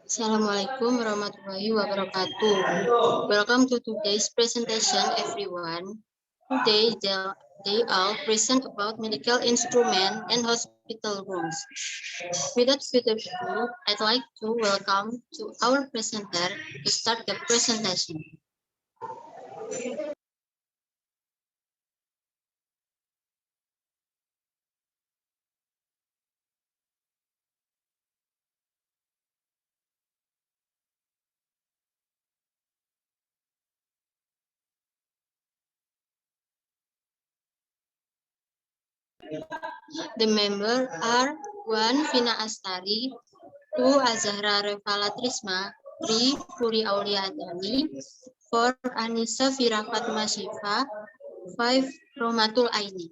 Assalamualaikum warahmatullahi wabarakatuh. Welcome to today's presentation, everyone. Today, they all present about medical instrument and hospital rooms. Without further ado, I'd like to welcome to our presenter to start the presentation. The members are 1. Vina Astari, 2. Azahra Revala Trisma, 3. Puri Auliadani, 4. Anissa Fira Fatma Syifa, 5. Romatul Aini.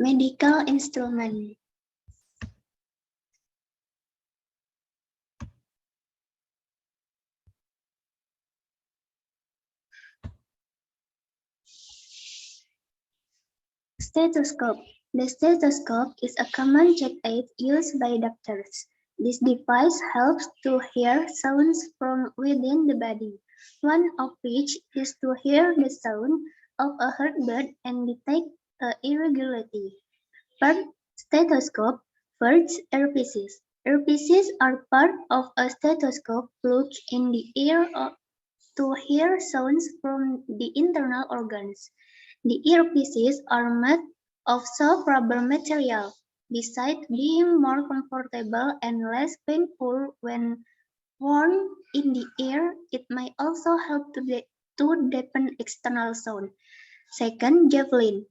Medical instrument. Stethoscope. The stethoscope is a common check aid used by doctors. This device helps to hear sounds from within the body, one of which is to hear the sound of a heartbeat and detect irregularity. Per stethoscope. First, earpieces. Earpieces are part of a stethoscope plug in the ear to hear sounds from the internal organs. The earpieces are made of soft rubber material. Besides being more comfortable and less painful when worn in the ear, it may also help to deafen external sound. Second, javelin.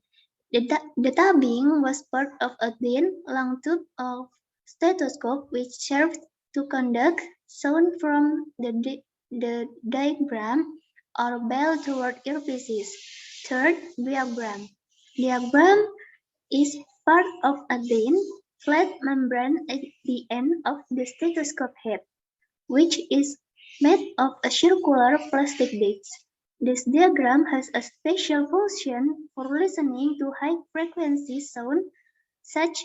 The tubbing was part of a thin, long tube of stethoscope which served to conduct sound from the diaphragm or bell toward earpieces. Third, diaphragm. Diaphragm is part of a thin, flat membrane at the end of the stethoscope head, which is made of a circular plastic disc. This diaphragm has a special function for listening to high-frequency sound such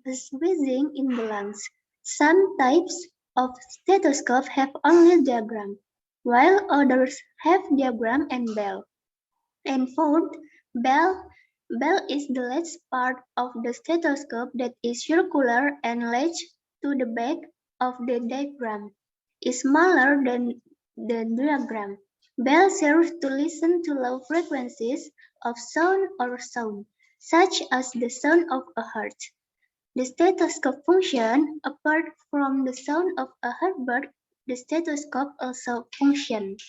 as wheezing in the lungs. Some types of stethoscope have only diaphragm, while others have diaphragm and bell. And fourth, bell. Bell is the last part of the stethoscope that is circular and latched to the back of the diaphragm. Is smaller than the diaphragm. Bell serves to listen to low frequencies of sound or sound, such as the sound of a heart. The stethoscope function, apart from the sound of a heartbeat, the stethoscope also functions.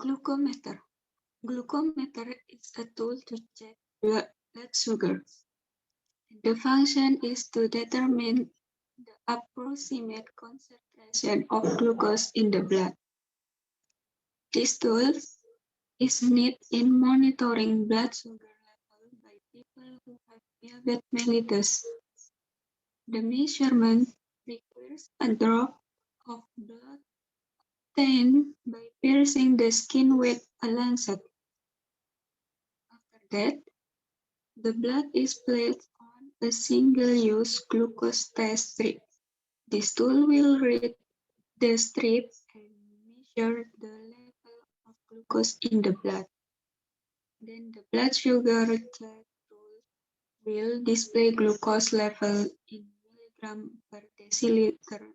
Glucometer. Glucometer is a tool to check blood sugar. The function is to determine the approximate concentration of glucose in the blood. This tool is needed in monitoring blood sugar level by people who have diabetes mellitus. The measurement requires a drop of blood obtained by piercing the skin with a lancet. After that, the blood is placed on a single-use glucose test strip. This tool will read the strip and measure the level of glucose in the blood. Then the blood sugar check tool will display glucose level in milligram per deciliter.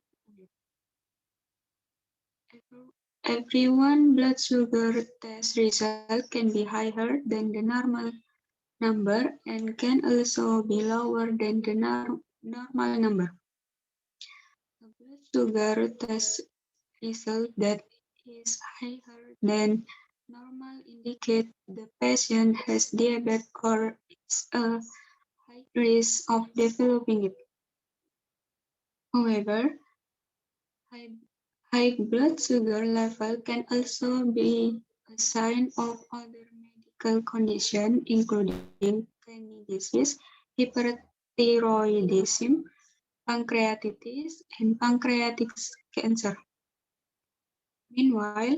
Everyone blood sugar test result can be higher than the normal number and can also be lower than the normal number. A blood sugar test result that is higher than normal indicate the patient has diabetes or is a risk of developing it. However, high blood sugar level can also be a sign of other medical conditions, including kidney disease, hyperthyroidism, pancreatitis, and pancreatic cancer. Meanwhile,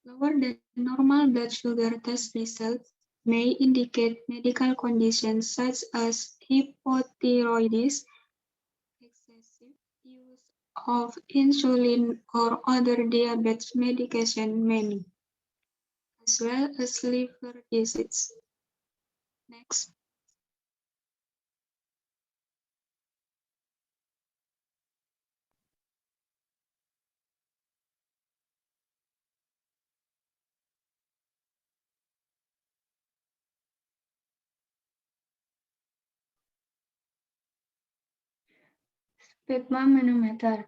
lower than normal blood sugar test results may indicate medical conditions such as hypothyroidism, excessive use of insulin or other diabetes medication many, as well as liver disease. Next. Sphygmomanometer.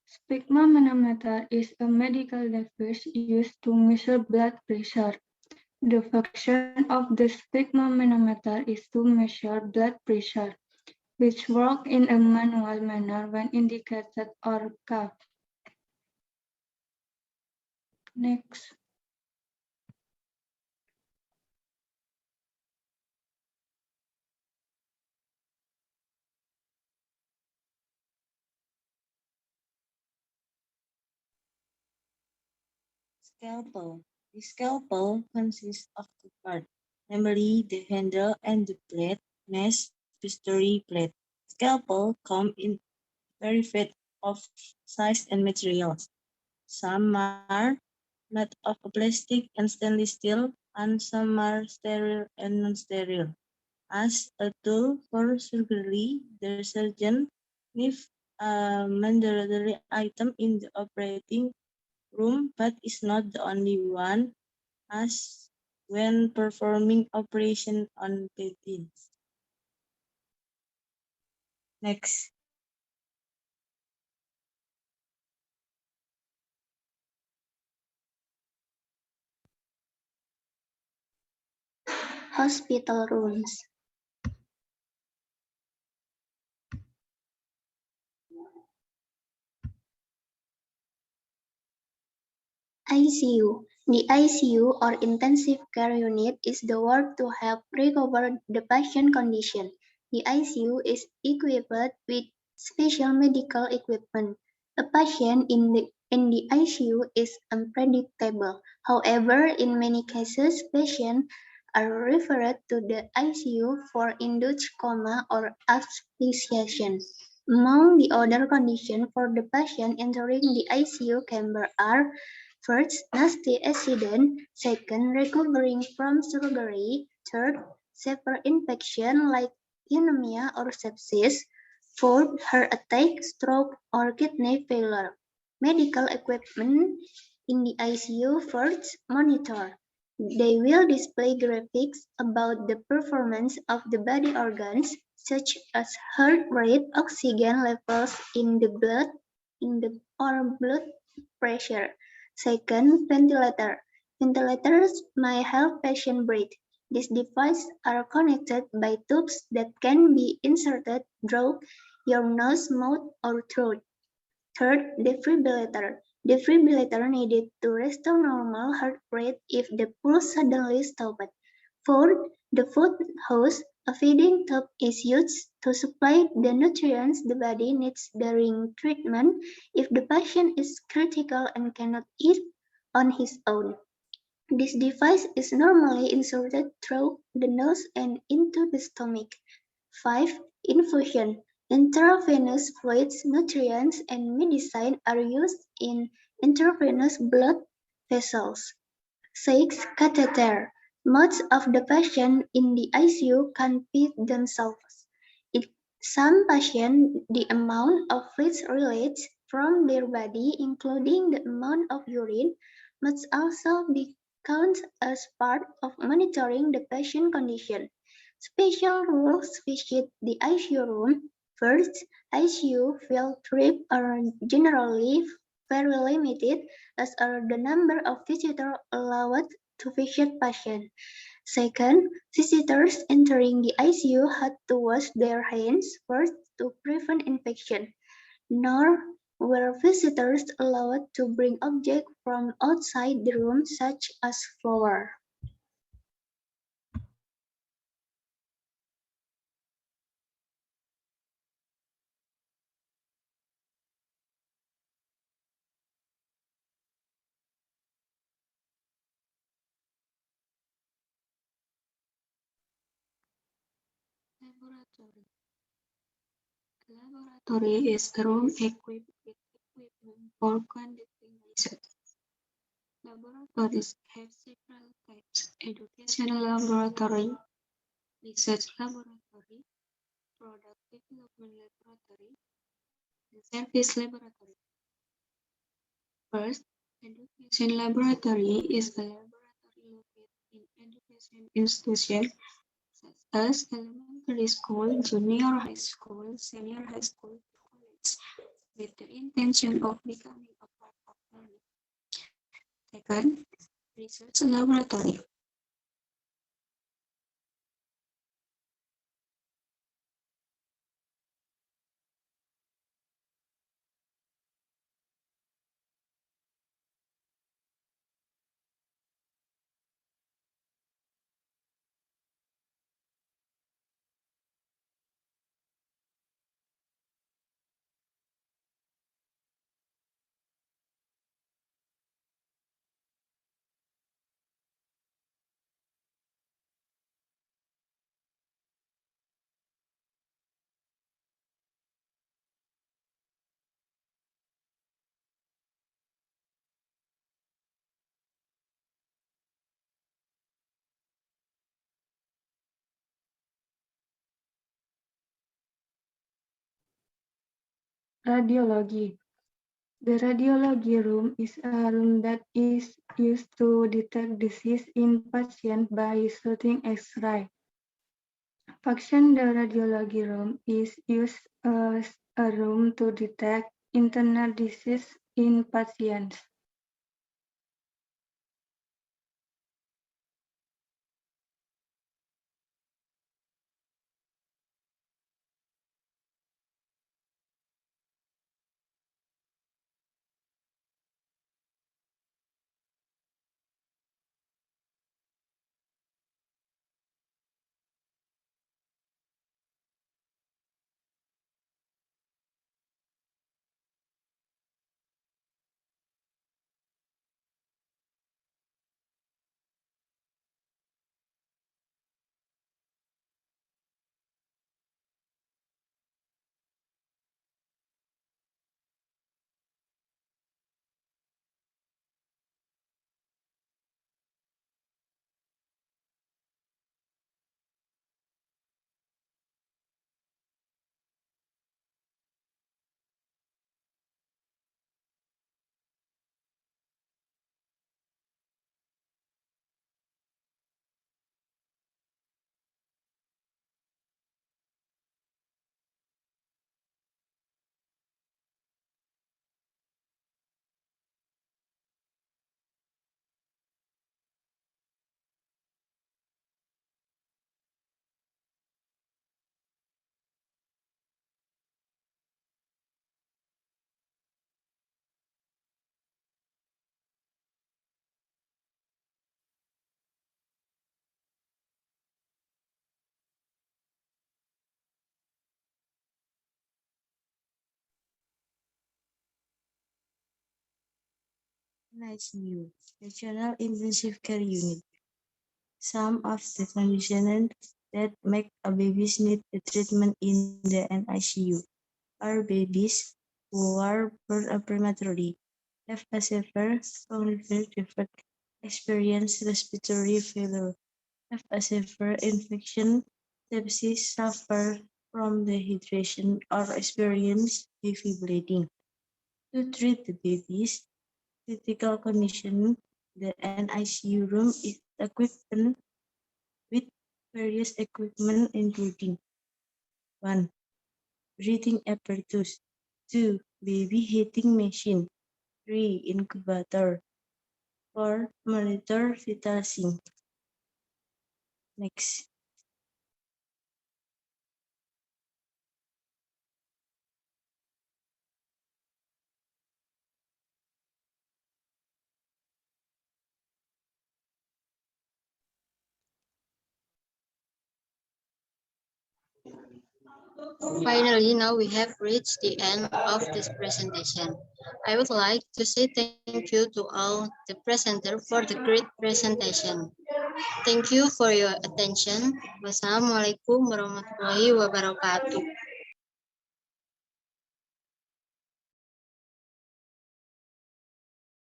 Sphygmomanometer is a medical device used to measure blood pressure. The function of the sphygmomanometer is to measure blood pressure, which works in a manual manner when indicated or cuffed. Next. Scalpel. The scalpel consists of two parts, namely the handle and the blade, mesh pistol blade. Scalpel come in variety of size and materials. Some are made of plastic and stainless steel, and some are sterile and non-sterile. As a tool for surgery, the surgeon needs a mandatory item in the operating room, but is not the only one, as when performing operation on patients. Next. Hospital rooms. ICU. The ICU or intensive care unit is the word to help recover the patient condition. The ICU is equipped with special medical equipment. A patient in the ICU is unpredictable. However, in many cases, patients are referred to the ICU for induced coma or asphyxiation. Among the other conditions for the patient entering the ICU chamber are: first, nasty accident; second, recovering from surgery; third, severe infection like pneumonia or sepsis; fourth, heart attack, stroke, or kidney failure. Medical equipment in the ICU. First, monitor. They will display graphics about the performance of the body organs, such as heart rate, oxygen levels in the blood, or blood pressure. Second, ventilator. Ventilators may help patients breathe. These devices are connected by tubes that can be inserted through your nose, mouth, or throat. Third, defibrillator. Defibrillator needed to restore normal heart rate if the pulse suddenly stopped. Fourth, the food hose. A feeding tube is used to supply the nutrients the body needs during treatment if the patient is critical and cannot eat on his own. This device is normally inserted through the nose and into the stomach. 5. Infusion. Intravenous fluids, nutrients, and medicine are used in intravenous blood vessels. 6. Catheter. Most of the patients in the ICU can feed themselves. In some patients, the amount of fluids released from their body, including the amount of urine, must also be counted as part of monitoring the patient condition. Special rules visit the ICU room. First, ICU field trips are generally very limited, as are the number of visitors allowed to visit patients. Second, visitors entering the ICU had to wash their hands first to prevent infection. Nor were visitors allowed to bring objects from outside the room such as flowers. Laboratory. Laboratory is a room equipped with equipment for conducting research. Laboratories have several types: educational laboratory, research laboratory, product development laboratory, and service laboratory. First, education laboratory is a laboratory located in education institution such as elementary school, junior high school, senior high school, college, with the intention of becoming a part of learning. Second, research laboratory. Radiology. The radiology room is a room that is used to detect disease in patients by shooting X-ray. Function. The radiology room is used as a room to detect internal disease in patients. NICU, National Intensive Care Unit. Some of the conditions that make a babies need the treatment in the NICU are babies who are born prematurely, have a severe cognitive defect, experience respiratory failure, have a severe infection, sepsis, suffer from dehydration, or experience heavy bleeding. To treat the babies' critical condition, the NICU room is equipped with various equipment including 1. Breathing apparatus, 2. Baby heating machine, 3. Incubator, 4. Monitor vital signs. Next. Finally, now we have reached the end of this presentation. I would like to say thank you to all the presenter for the great presentation. Thank you for your attention. Wassalamualaikum warahmatullahi wabarakatuh.